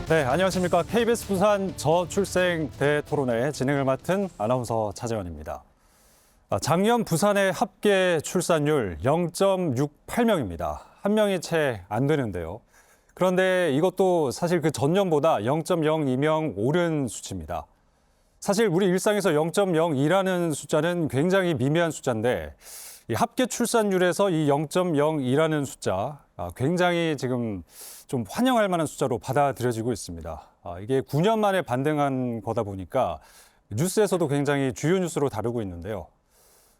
네, 안녕하십니까. KBS 부산 저출생 대토론회 진행을 맡은 아나운서 차재원입니다. 작년 부산의 합계 출산율 0.68명입니다. 한 명이 채 안 되는데요. 그런데 이것도 사실 그 전년보다 0.02명 오른 수치입니다. 사실 우리 일상에서 0.02라는 숫자는 굉장히 미미한 숫자인데 이 합계 출산율에서 이 0.02라는 숫자 굉장히 지금 좀 환영할 만한 숫자로 받아들여지고 있습니다. 이게 9년 만에 반등한 거다 보니까 뉴스에서도 굉장히 주요 뉴스로 다루고 있는데요.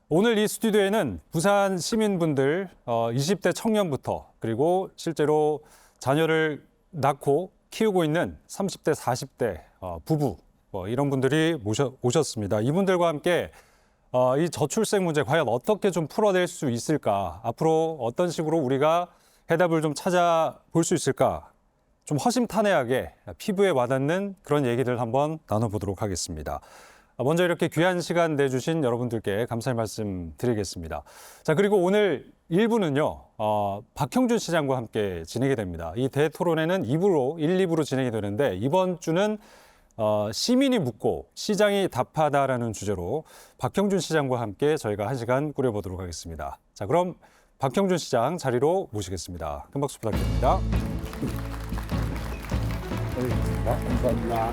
오늘 이 스튜디오에는 부산 시민분들 20대 청년부터 그리고 실제로 자녀를 낳고 키우고 있는 30대, 40대 부부 이런 분들이 오셨습니다. 이분들과 함께 이 저출생 문제 과연 어떻게 좀 풀어낼 수 있을까? 앞으로 어떤 식으로 우리가 해답을 좀 찾아볼 수 있을까? 좀 허심탄회하게 피부에 와닿는 그런 얘기들 한번 나눠보도록 하겠습니다. 먼저 이렇게 귀한 시간 내주신 여러분들께 감사의 말씀 드리겠습니다. 자, 그리고 오늘 1부는요, 박형준 시장과 함께 진행이 됩니다. 이 대토론회는 2부로, 1, 2부로 진행이 되는데 이번 주는 시민이 묻고 시장이 답하다라는 주제로 박형준 시장과 함께 저희가 1시간 꾸려보도록 하겠습니다. 자, 그럼 박형준 시장 자리로 모시겠습니다. 큰 박수 부탁드립니다. 감사합니다.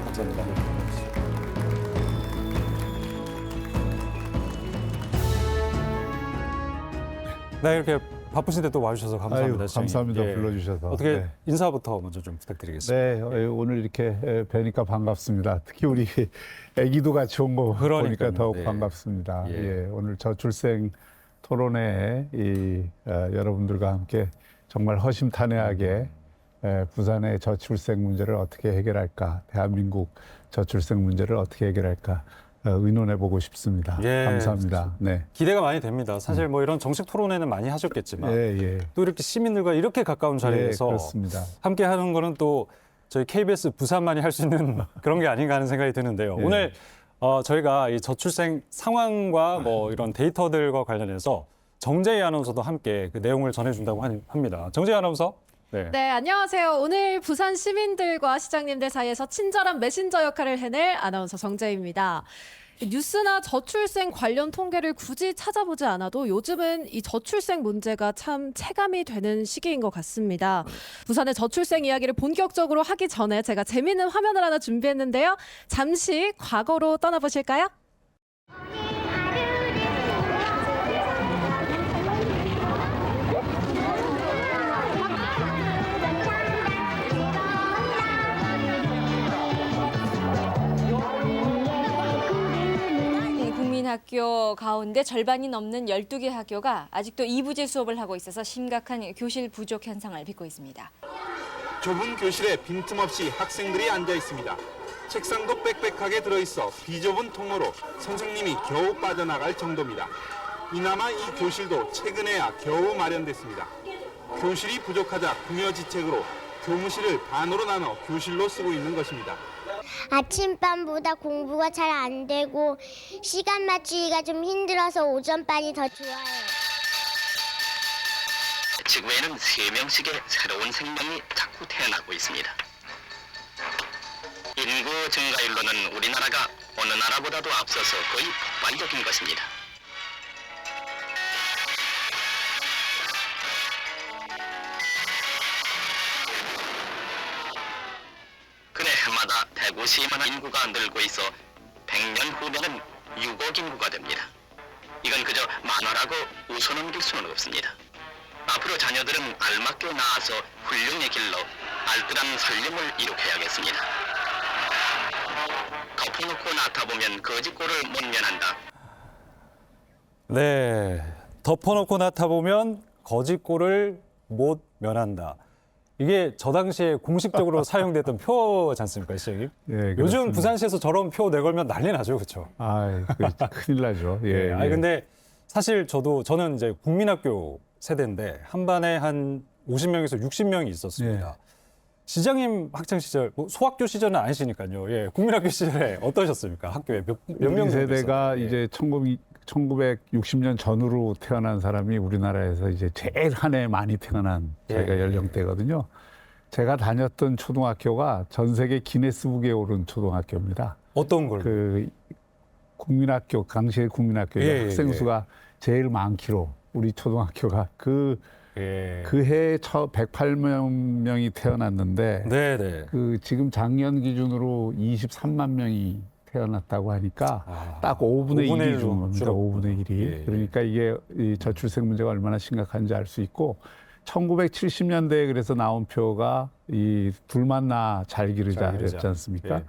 네, 이렇게 바쁘신데 또 와주셔서 감사합니다. 감사합니다. 불러주셔서. 어떻게 인사부터 먼저 좀 부탁드리겠습니다. 네, 오늘 이렇게 뵈니까 반갑습니다. 특히 우리 아기도 같이 온 거 보니까 더욱 반갑습니다. 오늘 저출생 토론회에 여러분들과 함께 정말 허심탄회하게 부산의 저출생 문제를 어떻게 해결할까, 대한민국 저출생 문제를 어떻게 해결할까 의논해보고 싶습니다. 감사합니다. 네. 기대가 많이 됩니다. 사실 뭐 이런 정식 토론회는 많이 하셨겠지만 또 이렇게 시민들과 이렇게 가까운 자리에서 함께 하는 거는 또 저희 KBS 부산만이 할 수 있는 그런 게 아닌가 하는 생각이 드는데요. 오늘 저희가 이 저출생 상황과 뭐 이런 데이터들과 관련해서 정재희 아나운서도 함께 그 내용을 전해준다고 합니다. 정재희 아나운서. 네, 안녕하세요. 오늘 부산 시민들과 시장님들 사이에서 친절한 메신저 역할을 해낼 아나운서 정재희입니다. 뉴스나 저출생 관련 통계를 굳이 찾아보지 않아도 요즘은 이 저출생 문제가 참 체감이 되는 시기인 것 같습니다. 부산의 저출생 이야기를 본격적으로 하기 전에 제가 재미있는 화면을 하나 준비했는데요. 잠시 과거로 떠나보실까요? 학교 가운데 절반이 넘는 12개 학교가 아직도 2부제 수업을 하고 있어서 심각한 교실 부족 현상을 빚고 있습니다. 좁은 교실에 빈틈없이 학생들이 앉아 있습니다. 책상도 빽빽하게 들어있어 비좁은 통로로 선생님이 겨우 빠져나갈 정도입니다. 이나마 이 교실도 최근에야 겨우 마련됐습니다. 교실이 부족하자 궁여지책으로 교무실을 반으로 나눠 교실로 쓰고 있는 것입니다. 아침반보다 공부가 잘 안 되고 시간 맞추기가 좀 힘들어서 오전반이 더 좋아요. 지구에는 3명씩의 새로운 생명이 자꾸 태어나고 있습니다. 인구 증가율로는 우리나라가 어느 나라보다도 앞서서 거의 폭발적인 것입니다. 해마다 150만 인구가 늘고 있어 100년 후면은 6억 인구가 됩니다. 이건 그저 만화라고 웃어넘길 수는 없습니다. 앞으로 자녀들은 알맞게 낳아서 훌륭의 길로 알뜰한 살림을 이룩해야겠습니다. 덮어놓고 낳다보면 거짓골을 못 면한다. 네, 덮어놓고 낳다보면 거짓골을 못 면한다. 이게 저 당시에 공식적으로 사용됐던 표지 않습니까, 시장님? 요즘 부산시에서 저런 표 내걸면 난리 나죠, 그렇죠? 큰일 나죠. 근데 사실 저는 이제 국민학교 세대인데 한 반에 한 50명에서 60명이 있었습니다. 시장님 학창 시절, 소학교 시절은 아니시니까요. 국민학교 시절에 어떠셨습니까? 학교에 몇 명 세대가 이제 1960년 전후로 태어난 사람이 우리나라에서 이제 제일 한 해 많이 태어난 저희가 연령대거든요. 제가 다녔던 초등학교가 전 세계 기네스북에 오른 초등학교입니다. 어떤 걸? 그 국민학교, 당시의 국민학교 학생 수가 제일 많기로 우리 초등학교가 그 해에 108명이 태어났는데 네네. 그 지금 작년 기준으로 23만 명이 태어났다고 하니까 딱 5분의 1이 준 겁니다. 5분의 1이. 그러니까 이게 이 저출생 문제가 얼마나 심각한지 알 수 있고 1970년대에 그래서 나온 표가 이 둘만 낳아 잘 기르자였지 않습니까?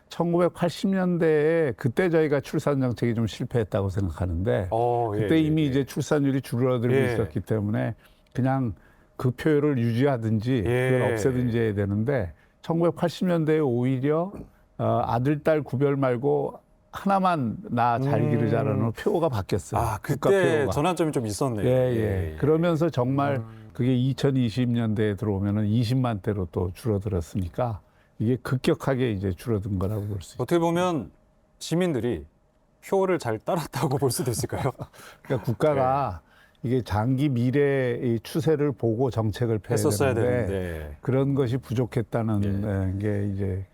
1980년대에 그때 저희가 출산 정책이 좀 실패했다고 생각하는데 그때 이미 이제 출산율이 줄어들고 있었기 때문에 그냥 그 표를 유지하든지 그걸 없애든지 해야 되는데 1980년대에 오히려 아들, 딸 구별 말고 하나만 나 잘 기르자라는 표가 바뀌었어요. 아, 그때 전환점이 좀 있었네요. 그러면서 정말 그게 2020년대에 들어오면은 20만 대로 또 줄어들었으니까 이게 급격하게 이제 줄어든 거라고 볼 수 있어요. 어떻게 보면 시민들이 표를 잘 따랐다고 볼 수도 있을까요? 그러니까 국가가 이게 장기 미래의 추세를 보고 정책을 펴야 되는데 그런 것이 부족했다는 게 이제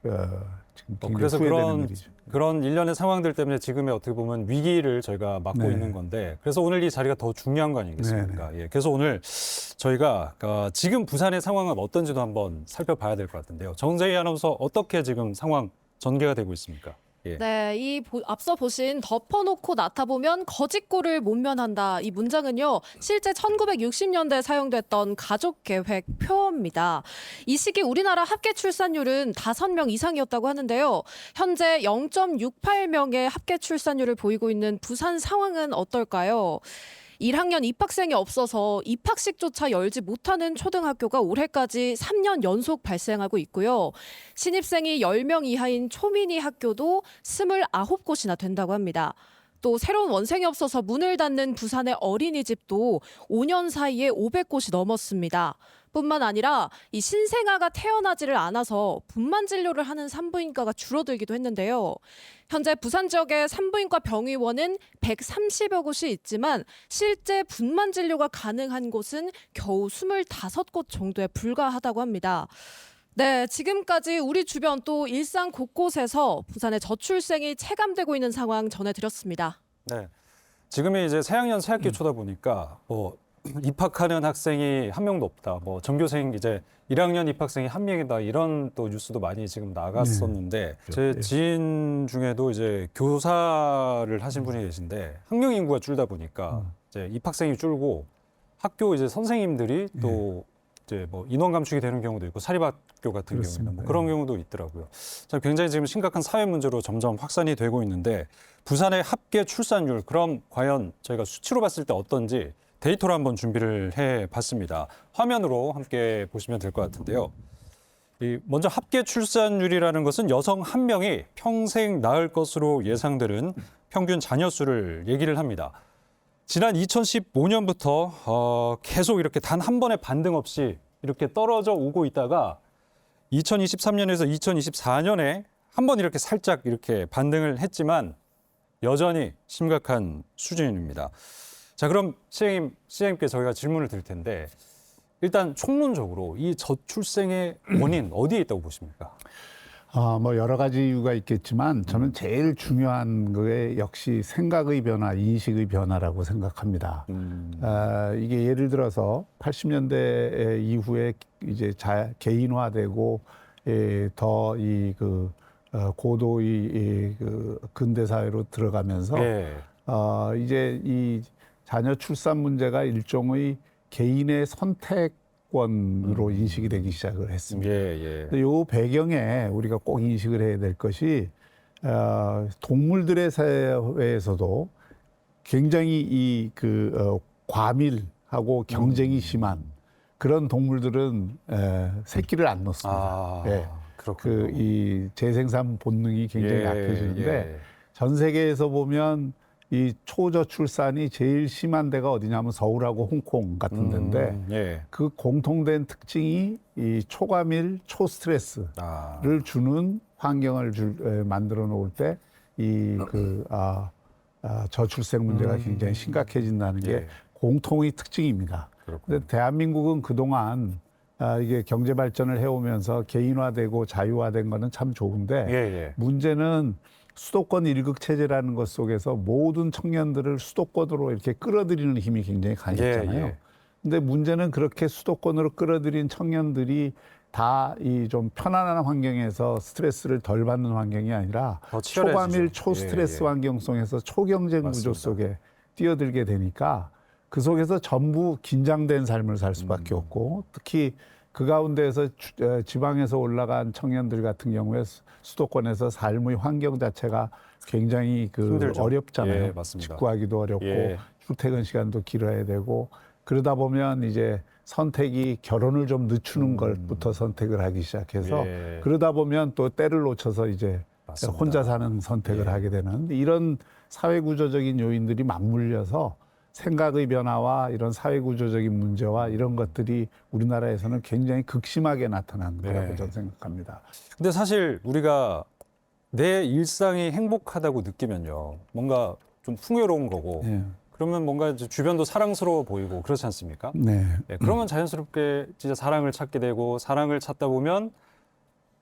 지금 굉장히 그래서 후회되는 일이죠. 그런 일련의 상황들 때문에 지금의 어떻게 보면 위기를 저희가 맞고 있는 건데 그래서 오늘 이 자리가 더 중요한 거 아니겠습니까? 그래서 오늘 저희가 지금 부산의 상황은 어떤지도 한번 살펴봐야 될 것 같은데요. 정재희 아나운서 어떻게 지금 상황 전개가 되고 있습니까? 네, 앞서 보신 덮어놓고 나타보면 거짓골을 못 면한다. 이 문장은요, 실제 1960년대에 사용됐던 가족계획 표어입니다. 이 시기 우리나라 합계 출산율은 5명 이상이었다고 하는데요. 현재 0.68명의 합계 출산율을 보이고 있는 부산 상황은 어떨까요? 1학년 입학생이 없어서 입학식조차 열지 못하는 초등학교가 올해까지 3년 연속 발생하고 있고요. 신입생이 10명 이하인 초미니 학교도 29곳이나 된다고 합니다. 또 새로운 원생이 없어서 문을 닫는 부산의 어린이집도 5년 사이에 500곳이 넘었습니다. 뿐만 아니라 이 신생아가 태어나지를 않아서 분만 진료를 하는 산부인과가 줄어들기도 했는데요. 현재 부산 지역의 산부인과 병의원은 130여 곳이 있지만 실제 분만 진료가 가능한 곳은 겨우 25곳 정도에 불과하다고 합니다. 네, 지금까지 우리 주변 또 일상 곳곳에서 부산의 저출생이 체감되고 있는 상황 전해드렸습니다. 네, 지금이 이제 새학년 새학기 초다 보니까 입학하는 학생이 한 명도 없다. 전교생 이제 1학년 입학생이 한 명이다. 이런 또 뉴스도 많이 지금 나갔었는데 제 지인 중에도 이제 교사를 하신 분이 계신데 학령 인구가 줄다 보니까 이제 입학생이 줄고 학교 이제 선생님들이 또 이제 인원 감축이 되는 경우도 있고 사립학교 같은 경우는 그런 경우도 있더라고요. 굉장히 지금 심각한 사회 문제로 점점 확산이 되고 있는데 부산의 합계 출산율 그럼 과연 저희가 수치로 봤을 때 어떤지 데이터로 한번 준비를 해봤습니다. 화면으로 함께 보시면 될 것 같은데요. 먼저 합계 출산율이라는 것은 여성 한 명이 평생 낳을 것으로 예상되는 평균 자녀 수를 얘기를 합니다. 지난 2015년부터 계속 이렇게 단 한 번의 반등 없이 이렇게 떨어져 오고 있다가 2023년에서 2024년에 한 번 이렇게 살짝 이렇게 반등을 했지만 여전히 심각한 수준입니다. 자, 그럼 시장님께 저희가 질문을 드릴 텐데 일단 총론적으로 이 저출생의 원인 어디에 있다고 보십니까? 여러 가지 이유가 있겠지만 저는 제일 중요한 게 역시 생각의 변화, 인식의 변화라고 생각합니다. 이게 예를 들어서 80년대 이후에 이제 개인화되고 더 고도의 근대 사회로 들어가면서 이제 이 자녀 출산 문제가 일종의 개인의 선택권으로 인식이 되기 시작을 했습니다. 이 배경에 우리가 꼭 인식을 해야 될 것이 동물들의 사회에서도 굉장히 과밀하고 경쟁이 심한 그런 동물들은 새끼를 안 놓습니다. 이 재생산 본능이 굉장히 약해지는데 전 세계에서 보면 이 초저출산이 제일 심한 데가 어디냐면 서울하고 홍콩 같은 데인데 그 공통된 특징이 이 초과밀, 초스트레스를 주는 환경을 만들어 놓을 때 저출생 문제가 굉장히 심각해진다는 게 공통의 특징입니다. 그런데 대한민국은 그동안 이게 경제 발전을 해오면서 개인화되고 자유화된 거는 참 좋은데 예, 예. 문제는 수도권 일극 체제라는 것 속에서 모든 청년들을 수도권으로 이렇게 끌어들이는 힘이 굉장히 강했잖아요. 예. 근데 문제는 그렇게 수도권으로 끌어들인 청년들이 다 이 좀 편안한 환경에서 스트레스를 덜 받는 환경이 아니라 더 치열해지죠. 초과밀 초스트레스 예, 예. 환경 속에서 초경쟁 구조 맞습니다. 속에 뛰어들게 되니까 그 속에서 전부 긴장된 삶을 살 수밖에 없고 특히 그 가운데에서 지방에서 올라간 청년들 같은 경우에 수도권에서 삶의 환경 자체가 굉장히 힘들죠. 어렵잖아요. 예, 맞습니다. 직구하기도 어렵고 예. 출퇴근 시간도 길어야 되고 그러다 보면 이제 선택이 결혼을 좀 늦추는 것부터 선택을 하기 시작해서 예. 그러다 보면 또 때를 놓쳐서 이제 맞습니다. 혼자 사는 선택을 예. 하게 되는 이런 사회 구조적인 요인들이 맞물려서 생각의 변화와 이런 사회 구조적인 문제와 이런 것들이 우리나라에서는 굉장히 극심하게 나타난 거라고 저는 생각합니다. 근데 사실 우리가 내 일상이 행복하다고 느끼면요. 뭔가 좀 풍요로운 거고 예. 그러면 뭔가 이제 주변도 사랑스러워 보이고 그렇지 않습니까? 네. 네, 그러면 자연스럽게 진짜 사랑을 찾게 되고 사랑을 찾다 보면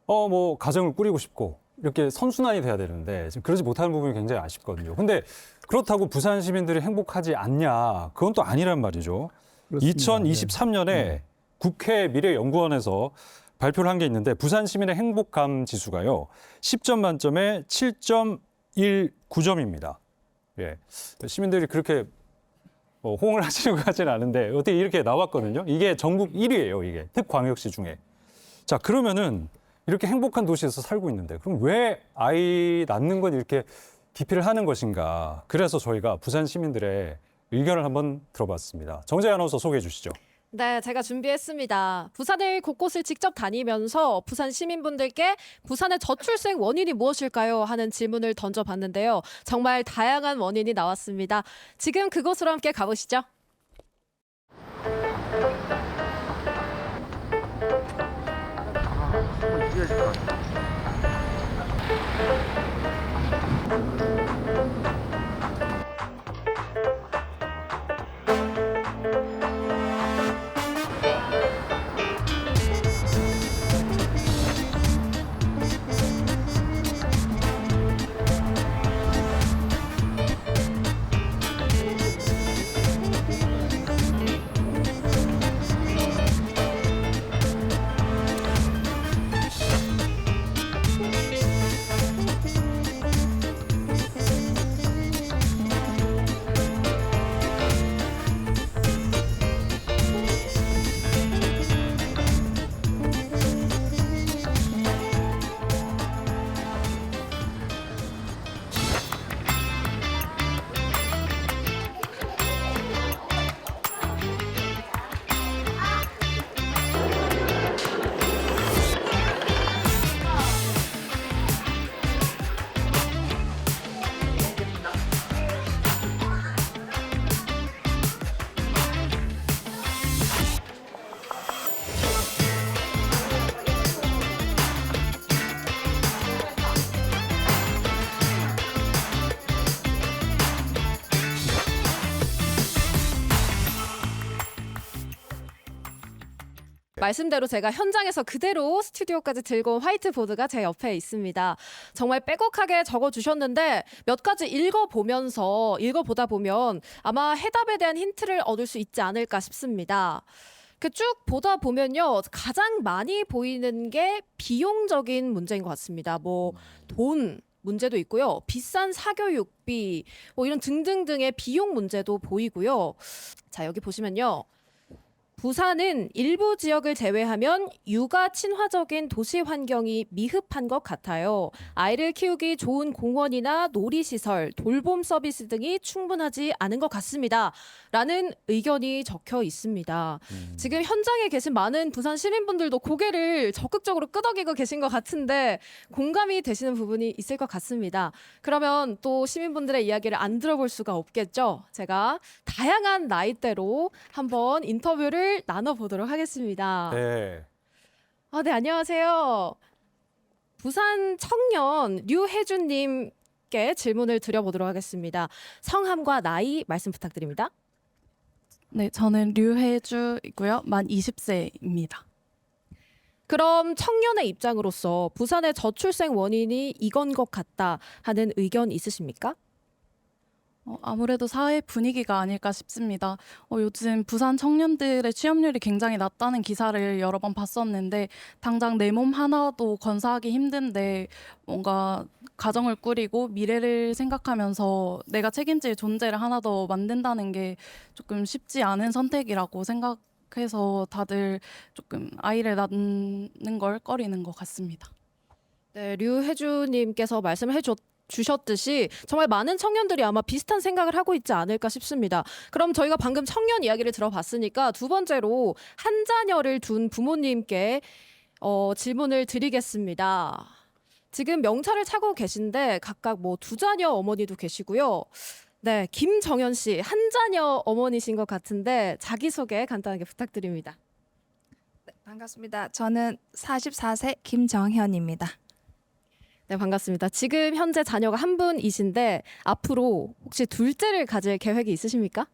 뭐 가정을 꾸리고 싶고 이렇게 선순환이 돼야 되는데 지금 그러지 못하는 부분이 굉장히 아쉽거든요. 근데 그렇다고 부산 시민들이 행복하지 않냐? 그건 또 아니란 말이죠. 그렇습니다. 2023년에 국회 미래연구원에서 발표를 한 게 있는데 부산 시민의 행복감 지수가요. 10점 만점에 7.19점입니다. 예. 시민들이 그렇게 호응을 하시는 것 같지는 않은데 어떻게 이렇게 나왔거든요. 이게 전국 1위예요. 이게 특광역시 중에. 자, 그러면은 이렇게 행복한 도시에서 살고 있는데 그럼 왜 아이 낳는 건 이렇게 기피를 하는 것인가. 그래서 저희가 부산 시민들의 의견을 한번 들어봤습니다. 정재희 아나운서 소개해 주시죠. 네, 제가 준비했습니다. 부산을 곳곳을 직접 다니면서 부산 시민분들께 부산의 저출생 원인이 무엇일까요? 하는 질문을 던져봤는데요. 정말 다양한 원인이 나왔습니다. 지금 그곳으로 함께 가보시죠. 말씀대로 제가 현장에서 그대로 스튜디오까지 들고 온 화이트보드가 제 옆에 있습니다. 정말 빼곡하게 적어주셨는데 몇 가지 읽어보다 보면 아마 해답에 대한 힌트를 얻을 수 있지 않을까 싶습니다. 그 쭉 보다 보면요. 가장 많이 보이는 게 비용적인 문제인 것 같습니다. 뭐 돈 문제도 있고요. 비싼 사교육비 뭐 이런 등등등의 비용 문제도 보이고요. 자, 여기 보시면요. 부산은 일부 지역을 제외하면 육아 친화적인 도시 환경이 미흡한 것 같아요. 아이를 키우기 좋은 공원이나 놀이시설, 돌봄 서비스 등이 충분하지 않은 것 같습니다. 라는 의견이 적혀 있습니다. 지금 현장에 계신 많은 부산 시민분들도 고개를 적극적으로 끄덕이고 계신 것 같은데 공감이 되시는 부분이 있을 것 같습니다. 그러면 또 시민분들의 이야기를 안 들어볼 수가 없겠죠. 제가 다양한 나이대로 한번 인터뷰를 나눠보도록 하겠습니다. 네. 네, 안녕하세요. 부산 청년 류혜준님께 질문을 드려보도록 하겠습니다. 성함과 나이 말씀 부탁드립니다. 네, 저는 류혜주이고요. 만 20세입니다. 그럼 청년의 입장으로서 부산의 저출생 원인이 이건 것 같다 하는 의견 있으십니까? 아무래도 사회 분위기가 아닐까 싶습니다. 요즘 부산 청년들의 취업률이 굉장히 낮다는 기사를 여러 번 봤었는데 당장 내 몸 하나도 건사하기 힘든데 뭔가 가정을 꾸리고 미래를 생각하면서 내가 책임질 존재를 하나 더 만든다는 게 조금 쉽지 않은 선택이라고 생각해서 다들 조금 아이를 낳는 걸 꺼리는 것 같습니다. 네, 류혜주님께서 말씀을 주셨듯이 정말 많은 청년들이 아마 비슷한 생각을 하고 있지 않을까 싶습니다. 그럼 저희가 방금 청년 이야기를 들어봤으니까 두 번째로 한 자녀를 둔 부모님께 질문을 드리겠습니다. 지금 명찰을 차고 계신데 각각 뭐 두 자녀 어머니도 계시고요. 네, 김정현 씨 한 자녀 어머니신 것 같은데 자기소개 간단하게 부탁드립니다. 네, 반갑습니다. 저는 44세 김정현입니다. 네, 반갑습니다. 지금 현재 자녀가 한 분이신데 앞으로 혹시 둘째를 가질 계획이 있으십니까?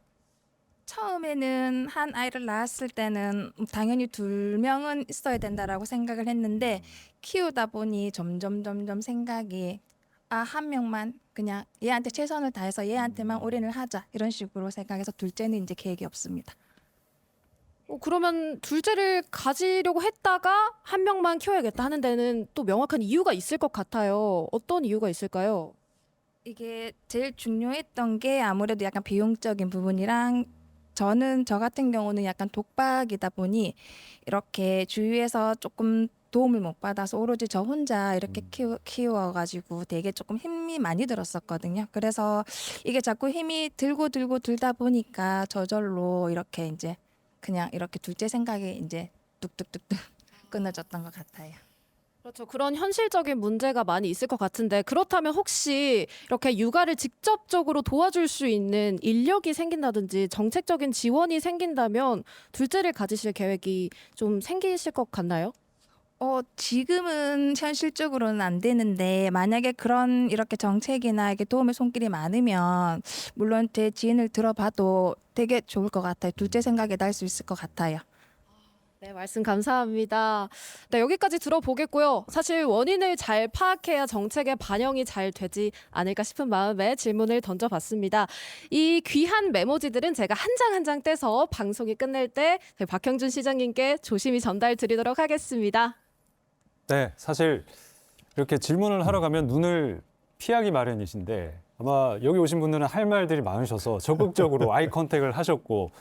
처음에는 한 아이를 낳았을 때는 당연히 2명은 있어야 된다라고 생각을 했는데 키우다 보니 점점 생각이 한 명만 그냥 얘한테 최선을 다해서 얘한테만 올인을 하자 이런 식으로 생각해서 둘째는 이제 계획이 없습니다. 그러면 둘째를 가지려고 했다가 한 명만 키워야겠다 하는 데는 또 명확한 이유가 있을 것 같아요. 어떤 이유가 있을까요? 이게 제일 중요했던 게 아무래도 약간 비용적인 부분이랑 저 같은 경우는 약간 독박이다 보니 이렇게 주위에서 조금 도움을 못 받아서 오로지 저 혼자 이렇게 키워가지고 되게 조금 힘이 많이 들었었거든요. 그래서 이게 자꾸 힘이 들다 보니까 저절로 이렇게 이제 그냥 이렇게 둘째 생각이 이제 뚝뚝뚝뚝 끊어졌던 것 같아요. 그렇죠. 그런 현실적인 문제가 많이 있을 것 같은데 그렇다면 혹시 이렇게 육아를 직접적으로 도와줄 수 있는 인력이 생긴다든지 정책적인 지원이 생긴다면 둘째를 가지실 계획이 좀 생기실 것 같나요? 지금은 현실적으로는 안 되는데 만약에 그런 이렇게 정책이나 이렇게 도움의 손길이 많으면 물론 제 지인을 들어봐도 되게 좋을 것 같아요. 둘째 생각이 날 수 있을 것 같아요. 네, 말씀 감사합니다. 네, 여기까지 들어보겠고요. 사실 원인을 잘 파악해야 정책에 반영이 잘 되지 않을까 싶은 마음에 질문을 던져봤습니다. 이 귀한 메모지들은 제가 한 장 한 장 떼서 방송이 끝날 때 박형준 시장님께 조심히 전달 드리도록 하겠습니다. 네, 사실 이렇게 질문을 하러 가면 눈을 피하기 마련이신데 아마 여기 오신 분들은 할 말들이 많으셔서 적극적으로 아이 컨택을 하셨고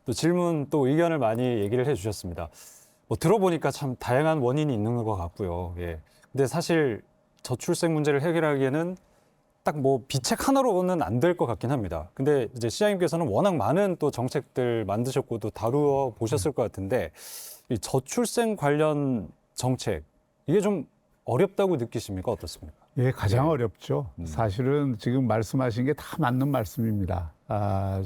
또 질문 또 의견을 많이 얘기를 해주셨습니다. 뭐 들어보니까 참 다양한 원인이 있는 것 같고요. 예. 근데 사실 저출생 문제를 해결하기에는 딱 뭐 비책 하나로는 안 될 것 같긴 합니다. 근데 이제 시장님께서는 워낙 많은 또 정책들 만드셨고 또 다루어 보셨을 것 같은데 이 저출생 관련 정책 이게 좀 어렵다고 느끼십니까? 어떻습니까? 예, 가장 어렵죠. 사실은 지금 말씀하신 게 다 맞는 말씀입니다.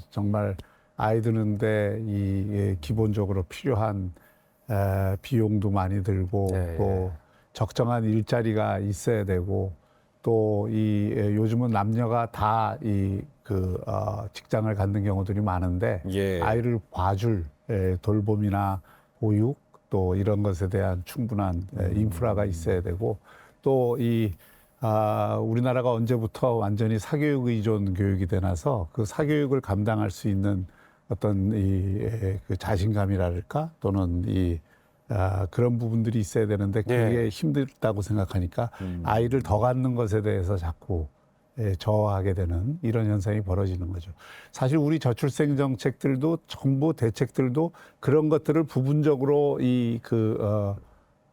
정말 아이 드는데 기본적으로 필요한 비용도 많이 들고 또 적정한 일자리가 있어야 되고 또 요즘은 남녀가 다 직장을 갖는 경우들이 많은데 아이를 봐줄 돌봄이나 보육 또 이런 것에 대한 충분한 인프라가 있어야 되고 또 우리나라가 언제부터 완전히 사교육 의존 교육이 되나서 그 사교육을 감당할 수 있는 어떤 그 자신감이랄까 또는 그런 부분들이 있어야 되는데 그게 힘들다고 생각하니까 아이를 더 갖는 것에 대해서 자꾸 저하게 되는 이런 현상이 벌어지는 거죠. 사실 우리 저출생 정책들도 정부 대책들도 그런 것들을 부분적으로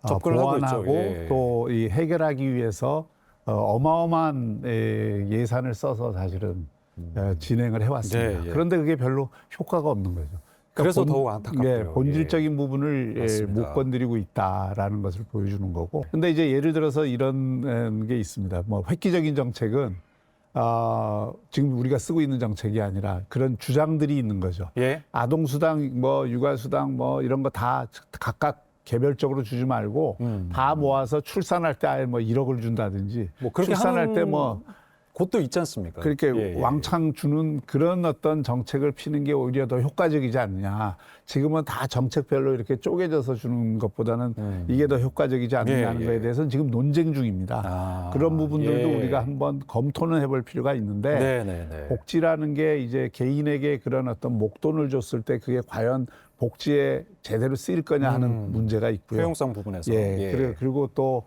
보완하고 또 해결하기 위해서 어마어마한 예산을 써서 사실은 진행을 해왔습니다. 그런데 그게 별로 효과가 없는 거죠. 그래서 더욱 안타깝고요. 본질적인 부분을 못 건드리고 있다라는 것을 보여주는 거고. 근데 이제 예를 들어서 이런 게 있습니다. 뭐 획기적인 정책은 지금 우리가 쓰고 있는 정책이 아니라 그런 주장들이 있는 거죠. 아동수당, 뭐 육아수당, 뭐 이런 거 다 각각 개별적으로 주지 말고 다 모아서 출산할 때 아예 뭐 1억을 준다든지, 뭐 출산할 때 뭐 곳도 있지 않습니까? 그렇게 예, 예. 왕창 주는 그런 어떤 정책을 피는 게 오히려 더 효과적이지 않느냐. 지금은 다 정책별로 이렇게 쪼개져서 주는 것보다는 이게 더 효과적이지 않느냐는 예, 예. 거에 대해서는 지금 논쟁 중입니다. 아, 그런 부분들도 예. 우리가 한번 검토는 해볼 필요가 있는데 네네네. 복지라는 게 이제 개인에게 그런 어떤 목돈을 줬을 때 그게 과연 복지에 제대로 쓰일 거냐 하는 문제가 있고요. 효용성 부분에서. 예, 그리고 또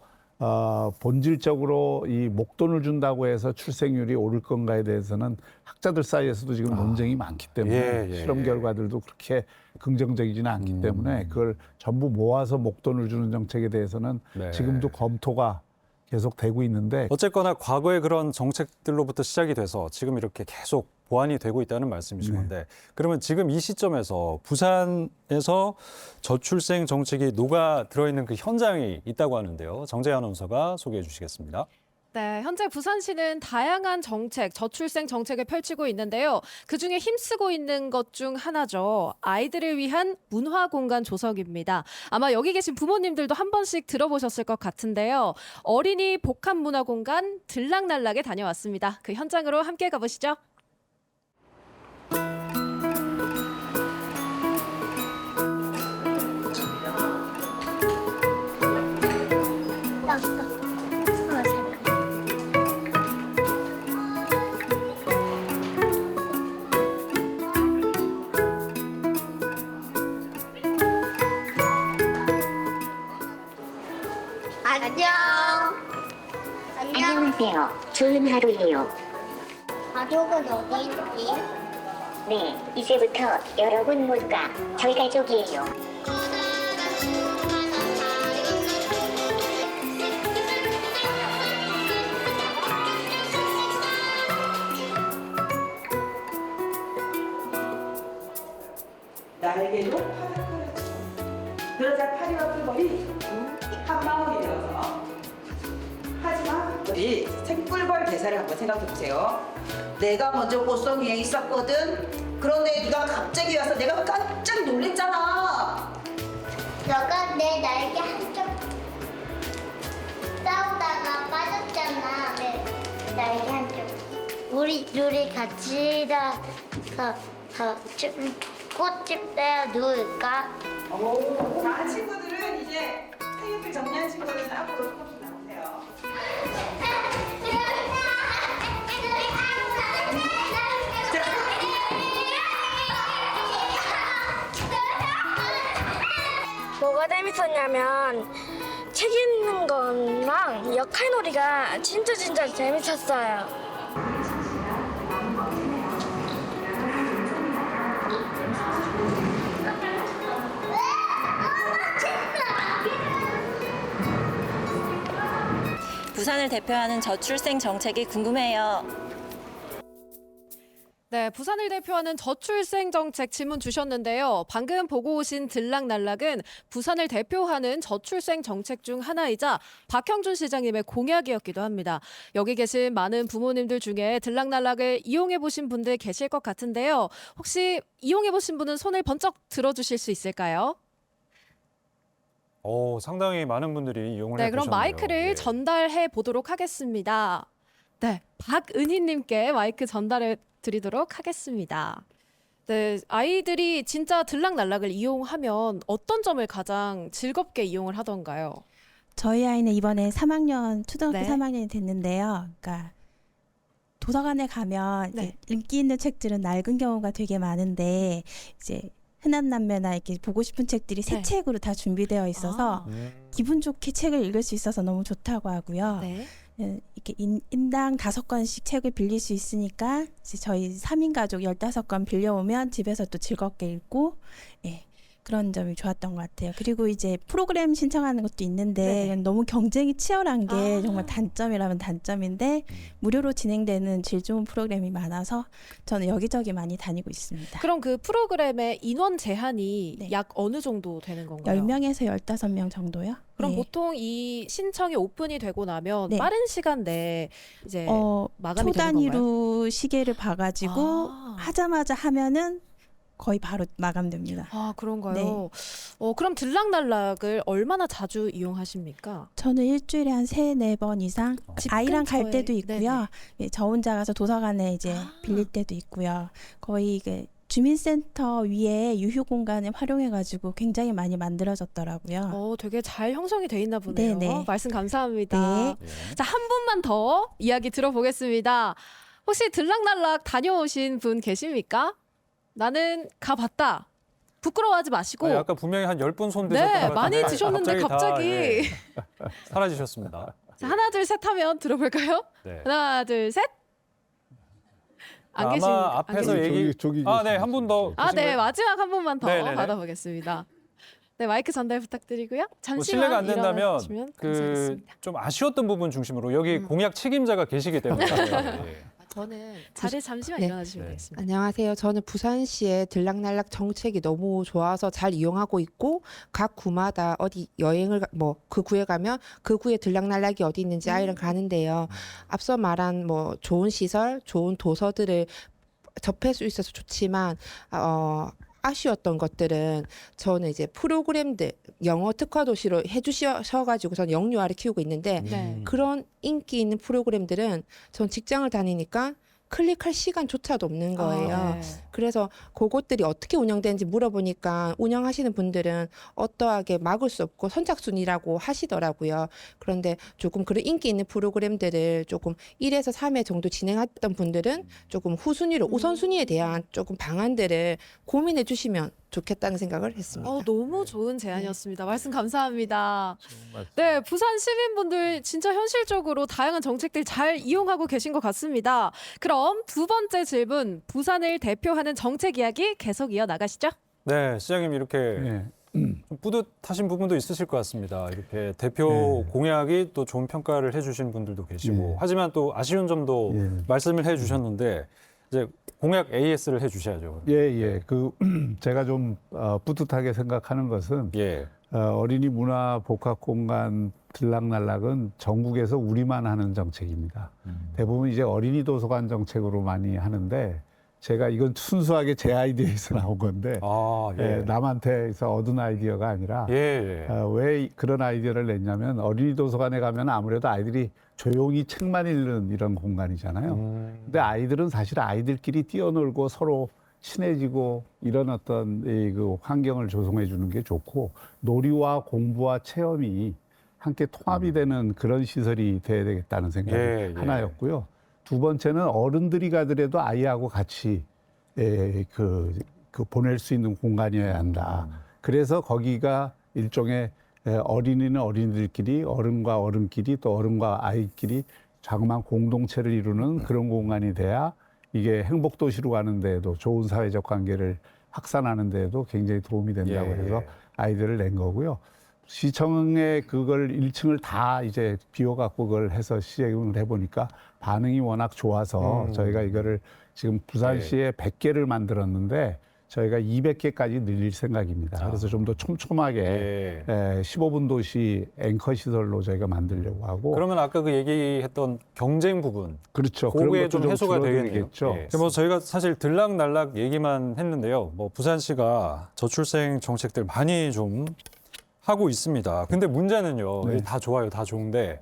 본질적으로 이 목돈을 준다고 해서 출생률이 오를 건가에 대해서는 학자들 사이에서도 지금 논쟁이 많기 때문에 예, 예. 실험 결과들도 그렇게 긍정적이지는 않기 때문에 그걸 전부 모아서 목돈을 주는 정책에 대해서는 네. 지금도 검토가 계속 되고 있는데 어쨌거나 과거의 그런 정책들로부터 시작이 돼서 지금 이렇게 계속 보완이 되고 있다는 말씀이신 건데 그러면 지금 이 시점에서 부산에서 저출생 정책이 녹아 들어있는 그 현장이 있다고 하는데요. 정재희 아나운서가 소개해 주시겠습니다. 네, 현재 부산시는 다양한 정책, 저출생 정책을 펼치고 있는데요. 그중에 힘쓰고 있는 것 중 하나죠. 아이들을 위한 문화 공간 조성입니다. 아마 여기 계신 부모님들도 한 번씩 들어보셨을 것 같은데요. 어린이 복합 문화 공간 들락날락에 다녀왔습니다. 그 현장으로 함께 가보시죠. 안녕하세요. 좋은 하루예요. 가족은 어디 있지? 네, 이제부터 여러분 모두가 저희 가족이에요. 날개로 팔을 끌어줘. 그러자 팔이와 뿔벌이 한 마음이 되어서 하지만 우리 생뿔벌 대사를 한번 생각해 보세요. 내가 먼저 꽃송이에 있었거든. 그런데 네가 갑자기 와서 내가 깜짝 놀랬잖아. 너가 내 날개 한쪽 싸우다가 빠졌잖아. 내 날개 한쪽. 우리 둘이 같이 가서 꽃집 때 누울까? 자, 친구들은 이제 테이블 정리한 친구들은 앞으로 조금씩 나오세요. 뭐가 재밌었냐면 책 읽는 거랑 역할놀이가 진짜 재밌었어요. 부산을 대표하는 저출생 정책이 궁금해요. 네, 부산을 대표하는 저출생 정책 질문 주셨는데요. 방금 보고 오신 들락날락은 부산을 대표하는 저출생 정책 중 하나이자 박형준 시장님의 공약이었기도 합니다. 여기 계신 많은 부모님들 중에 들락날락을 이용해 보신 분들 계실 것 같은데요. 혹시 이용해 보신 분은 손을 번쩍 들어주실 수 있을까요? 상당히 많은 분들이 이용을 네, 그럼 해보셨네요. 마이크를 예. 전달해 보도록 하겠습니다. 네, 박은희님께 마이크 전달해 드리도록 하겠습니다. 네, 아이들이 진짜 들락날락을 이용하면 어떤 점을 가장 즐겁게 이용을 하던가요? 저희 아이는 이번에 3학년, 초등학교 네. 3학년이 됐는데요. 그러니까 도서관에 가면 네. 이제 인기 있는 책들은 낡은 경우가 되게 많은데 이제 흔한 남매나 이렇게 보고 싶은 책들이 새 네. 책으로 다 준비되어 있어서 기분 좋게 책을 읽을 수 있어서 너무 좋다고 하고요. 네. 이렇게 인당 5권씩 책을 빌릴 수 있으니까 이제 저희 3인 가족 15권 빌려오면 집에서 또 즐겁게 읽고 예, 그런 점이 좋았던 것 같아요. 그리고 이제 프로그램 신청하는 것도 있는데 네. 너무 경쟁이 치열한 게 정말 단점이라면 단점인데 무료로 진행되는 질 좋은 프로그램이 많아서 저는 여기저기 많이 다니고 있습니다. 그럼 그 프로그램의 인원 제한이 네. 약 어느 정도 되는 건가요? 10명에서 15명 정도요. 그럼 예. 보통 이 신청이 오픈이 되고 나면 네. 빠른 시간 내에 이제 마감이 초 되는 건가요? 단위로 시계를 봐가지고 하자마자 하면은 거의 바로 마감됩니다. 아, 그런가요? 네. 그럼 들락날락을 얼마나 자주 이용하십니까? 저는 일주일에 한 3-4번 이상 집 아이랑 갈 근처에. 때도 있고요. 예, 저 혼자 가서 도서관에 이제 빌릴 때도 있고요. 거의 주민센터 위에 유휴 공간을 활용해가지고 굉장히 많이 만들어졌더라고요. 되게 잘 형성이 돼 있나 보네요. 네네. 말씀 감사합니다. 네. 자, 한 분만 더 이야기 들어보겠습니다. 혹시 들락날락 다녀오신 분 계십니까? 나는 가봤다. 부끄러워하지 마시고. 아까 분명히 한 10분 손 네, 드셨던 많이 드셨는데 갑자기. 사라지셨습니다. 자, 하나 둘 셋 하면 들어볼까요? 네. 하나 둘 셋. 안 아마 계십니까? 앞에서 안 얘기 저기 네, 한 분 더. 네, 마지막 한 분만 더 네네네. 받아보겠습니다. 네, 마이크 전달 부탁드리고요. 잠시만 실례가 안 된다면 일어나주시면 감사하겠습니다. 좀 아쉬웠던 부분 중심으로 여기 공약 책임자가 계시기 때문에 저는 자리 잠시만 일어나주시면 되겠습니다. 안녕하세요. 저는 부산시의 들락날락 정책이 너무 좋아서 잘 이용하고 있고 각 구마다 어디 여행을 그 구에 가면 그 구에 들락날락이 어디 있는지 아이랑 가는데요. 앞서 말한 좋은 시설, 좋은 도서들을 접할 수 있어서 좋지만 아쉬웠던 것들은 저는 이제 프로그램들 영어 특화 도시로 해주셔가지고 저는 영유아를 키우고 있는데 그런 인기 있는 프로그램들은 전 직장을 다니니까 클릭할 시간조차도 없는 거예요. 그래서 그것들이 어떻게 운영되는지 물어보니까 운영하시는 분들은 어떠하게 막을 수 없고 선착순이라고 하시더라고요. 그런데 조금 그런 인기 있는 프로그램들을 조금 1에서 3회 정도 진행했던 분들은 조금 후순위로 우선순위에 대한 조금 방안들을 고민해 주시면 좋겠다는 생각을 했습니다. 너무 좋은 제안이었습니다. 말씀 감사합니다. 네, 부산 시민분들 진짜 현실적으로 다양한 정책들 잘 이용하고 계신 것 같습니다. 그럼 두 번째 질문, 부산을 대표하는 정책 이야기 계속 이어나가시죠. 네, 시장님 이렇게 좀 뿌듯하신 부분도 있으실 것 같습니다. 이렇게 대표 공약이 또 좋은 평가를 해주신 분들도 계시고 하지만 또 아쉬운 점도 말씀을 해주셨는데 이제 공약 AS를 해주셔야죠. 제가 좀 뿌듯하게 생각하는 것은 어린이 문화 복합 공간 들락날락은 전국에서 우리만 하는 정책입니다. 대부분 이제 어린이 도서관 정책으로 많이 하는데 제가 이건 순수하게 제 아이디어에서 나온 건데 남한테서 얻은 아이디어가 아니라 왜 그런 아이디어를 냈냐면 어린이 도서관에 가면 아무래도 아이들이 조용히 책만 읽는 이런 공간이잖아요. 근데 아이들은 사실 아이들끼리 뛰어놀고 서로 친해지고 이런 어떤 그 환경을 조성해 주는 게 좋고 놀이와 공부와 체험이 함께 통합이 되는 그런 시설이 돼야 되겠다는 생각이 하나였고요. 두 번째는 어른들이 가더라도 아이하고 같이 보낼 수 있는 공간이어야 한다. 그래서 거기가 일종의 어린이는 어린이들끼리, 어른과 어른끼리, 또 어른과 아이끼리 자그마한 공동체를 이루는 그런 공간이 돼야 이게 행복도시로 가는 데에도 좋은 사회적 관계를 확산하는 데에도 굉장히 도움이 된다고 해서 아이디어를 낸 거고요. 시청에 그걸 1층을 다 이제 비워갖고 그걸 해서 시행을 해보니까 반응이 워낙 좋아서 저희가 이거를 지금 부산시에 100개를 만들었는데 저희가 200개까지 늘릴 생각입니다. 그래서 좀 더 촘촘하게 15분 도시 앵커 시설로 저희가 만들려고 하고. 그러면 아까 그 얘기했던 경쟁 부분, 그렇죠. 그게 좀 해소가 되겠네요. 뭐 저희가 사실 들락날락 얘기만 했는데요. 부산시가 저출생 정책들 많이 좀 하고 있습니다. 근데 문제는요. 다 좋아요, 다 좋은데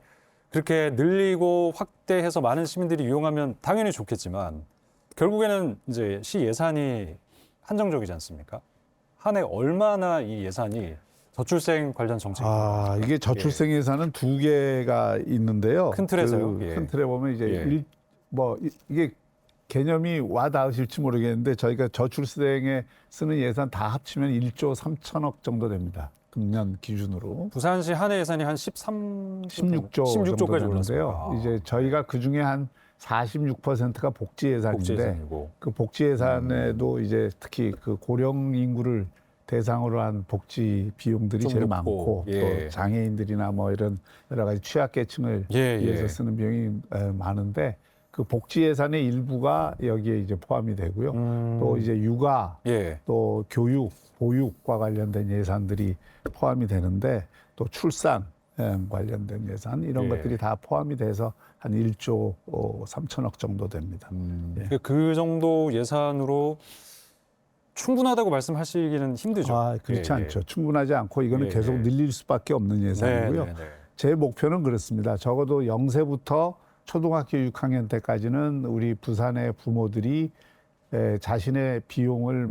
그렇게 늘리고 확대해서 많은 시민들이 이용하면 당연히 좋겠지만 결국에는 이제 시 예산이 한정적이지 않습니까? 한 해 얼마나 이 예산이 저출생 관련 정책? 이게 저출생 예산은 2개가 있는데요. 큰 틀에서요. 큰 틀에 보면 이제 이게 개념이 와 닿으실지 모르겠는데 저희가 저출생에 쓰는 예산 다 합치면 1조 3천억 정도 됩니다. 금년 기준으로. 부산시 한 해 예산이 한 16조까지 올랐는데요. 이제 저희가 그 중에 한 46%가 복지 예산인데 그 복지 예산에도 이제 특히 그 고령 인구를 대상으로 한 복지 비용들이 제일 많고 또 장애인들이나 뭐 이런 여러 가지 취약계층을 위해서 쓰는 비용이 많은데 그 복지 예산의 일부가 여기에 이제 포함이 되고요. 또 이제 육아, 또 교육, 보육과 관련된 예산들이 포함이 되는데 또 출산 관련된 예산 이런 것들이 다 포함이 돼서 한 1조 3천억 정도 됩니다. 그 정도 예산으로 충분하다고 말씀하시기는 힘들죠. 그렇지 예, 않죠. 충분하지 않고 이거는 예, 계속 예. 늘릴 수밖에 없는 예산이고요. 네, 네, 네. 제 목표는 그렇습니다. 적어도 0세부터 초등학교 6학년 때까지는 우리 부산의 부모들이 자신의 비용을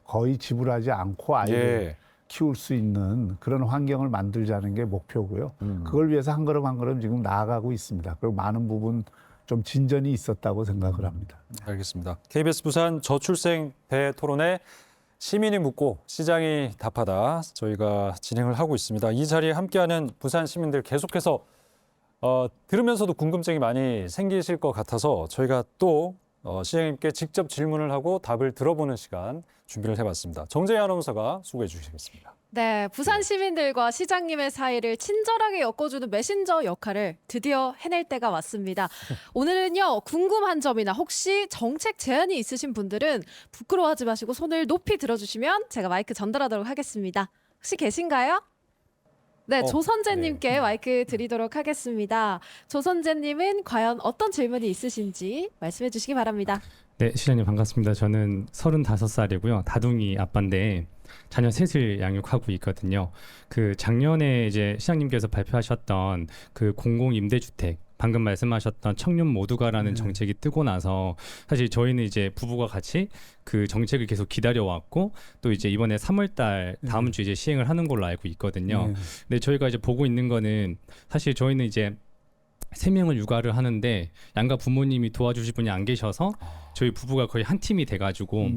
거의 지불하지 않고 아이를 예. 키울 수 있는 그런 환경을 만들자는 게 목표고요. 그걸 위해서 한 걸음 한 걸음 지금 나아가고 있습니다. 그리고 많은 부분 좀 진전이 있었다고 생각을 합니다. 알겠습니다. KBS 부산 저출생 대토론회 시민이 묻고 시장이 답하다 저희가 진행을 하고 있습니다. 이 자리에 함께하는 부산 시민들 계속해서 들으면서도 궁금증이 많이 생기실 것 같아서 저희가 또 시장님께 직접 질문을 하고 답을 들어보는 시간 준비를 해봤습니다. 정재희 아나운서가 수고해 주시겠습니다. 네, 부산 시민들과 시장님의 사이를 친절하게 엮어주는 메신저 역할을 드디어 해낼 때가 왔습니다. 오늘은요, 궁금한 점이나 혹시 정책 제안이 있으신 분들은 부끄러워하지 마시고 손을 높이 들어주시면 제가 마이크 전달하도록 하겠습니다. 혹시 계신가요? 네, 조선재님께 마이크 드리도록 하겠습니다. 조선재님은 과연 어떤 질문이 있으신지 말씀해 주시기 바랍니다. 네, 시장님 반갑습니다. 저는 35살이고요. 다둥이 아빠인데 자녀 셋을 양육하고 있거든요. 그 작년에 이제 시장님께서 발표하셨던 그 공공임대주택 방금 말씀하셨던 청년 모두가라는 정책이 뜨고 나서 사실 저희는 이제 부부가 같이 그 정책을 계속 기다려왔고 또 이제 이번에 3월달 다음 주 이제 시행을 하는 걸로 알고 있거든요. 근데 저희가 이제 보고 있는 거는 사실 저희는 이제 3명을 육아를 하는데 양가 부모님이 도와주실 분이 안 계셔서 저희 부부가 거의 한 팀이 돼가지고